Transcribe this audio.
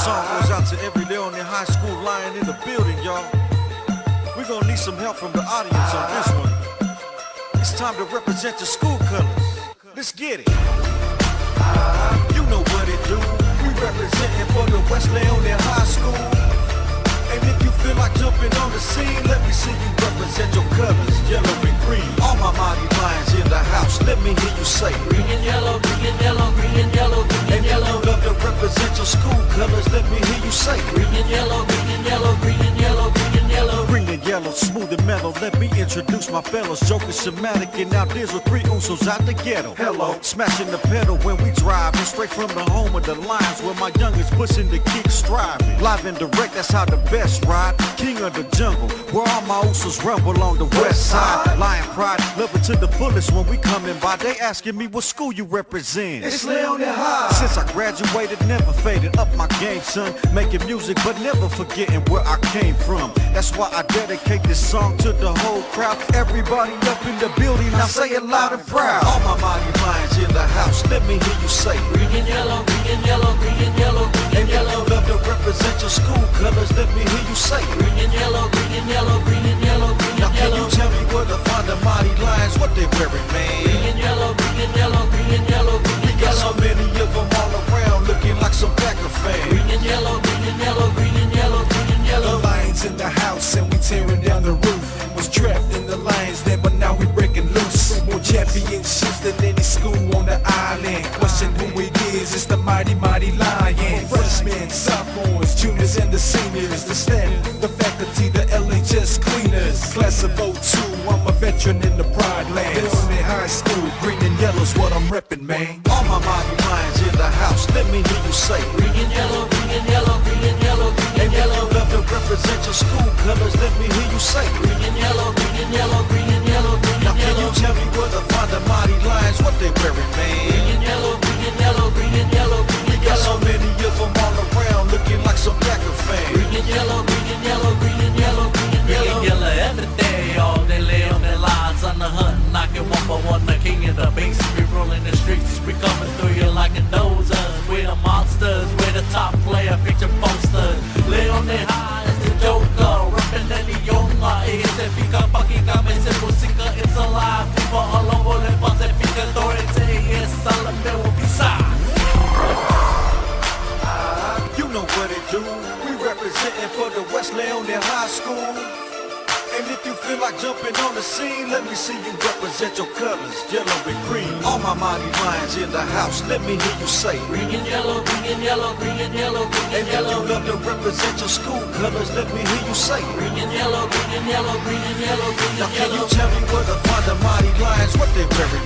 song goes out to every Leone High School lion in the building, y'all. We're gonna need some help from the audience on this one. It's time to represent the school colors. Let's get it. You know what it do. We representing for the West Leone High School. And if you feel like jumping on the scene, let me see you represent your colors, yellow and green. All my mighty lions in the house, let me hear you say green and yellow, green and yellow, green and yellow, green and yellow. And if you love to represent your school colors, let me hear you say green and yellow, green and yellow, green and yellow, green and yellow. Green and yellow, smooth and mellow. Let me introduce my fellows. Joker, Somatic, and now there's with three Usos out the ghetto. Hello, smashing the pedal when we driving straight from the home of the lions, where my youngest pushing the kick striving. Live and direct, that's how the best ride. King of the jungle, where all my Usos rumble on the west side. Lion pride, love it to the fullest when we coming by. They asking me what school you represent. It's Leone High. Since I graduated, never faded up my game, son. Making music, but never forgetting where I came from. That's why I dedicate this song to the whole crowd. Everybody up in the building, now say it loud and proud. All my mighty lions in the house, let me hear you say green and yellow, green and yellow, green and yellow, green and yellow. And if you love to represent your school colors, let me hear you say green and yellow, green and yellow, green and yellow, green and yellow. Now can you tell me where to find the mighty lions, what they wearing, man? Green and yellow, green and yellow, green and yellow, green and yellow. We got so many of them all around, looking like some Packer fans. Green and yellow, green and yellow, green and yellow, green and yellow. The lions in the house and we tearing down the roof. Was trapped in the lions den, but now we breaking loose. More championships than any school on the island. Question who it is, it's the mighty, mighty lion. Freshmen, sophomores, juniors, and the seniors. The staff, the faculty, the LHS cleaners. Class of 02, I'm a veteran in the Pride Lands. Leone High School, green and yellow's what I'm reppin', man. All my mighty lions in the house, let me hear you say green and yellow, green and yellow, green and yellow, green and yellow. And if you love to represent your school colors, let me hear you say green and yellow, green and yellow, green and yellow, green now and can yellow. you tell me where to find the mighty lions, what they wearing, man? Green and yellow, green and yellow, green and yellow, green We and got so yellow. many of them all around, looking like some Packer fans. Green and yellow, green and yellow, green and yellow, green and yellow. Green and yellow every day, all day lay on their lines on the hunt, knocking one by one, the king of the beast. We rolling the streets, we coming through you like a dozer. We're the monsters, we're the top player, picture posters. Leone High is the Joker, reppin' any yonga. Significa pakikame se música, it's alive. Viva all over the Pacifica, Dorite, yes, Salame will be side. You know what it do. We representing for the West Leone High School. And if you feel like jumping on the scene, let me see you represent your colors, yellow and green. All my mighty lions in the house, let me hear you say Green and yellow, green and yellow, green and yellow, green and and if you yellow. love to represent your school colors, let me hear you say Green and yellow, green and yellow, green and yellow, green now and can you yellow. tell me where to find the mighty lions, what they wearing,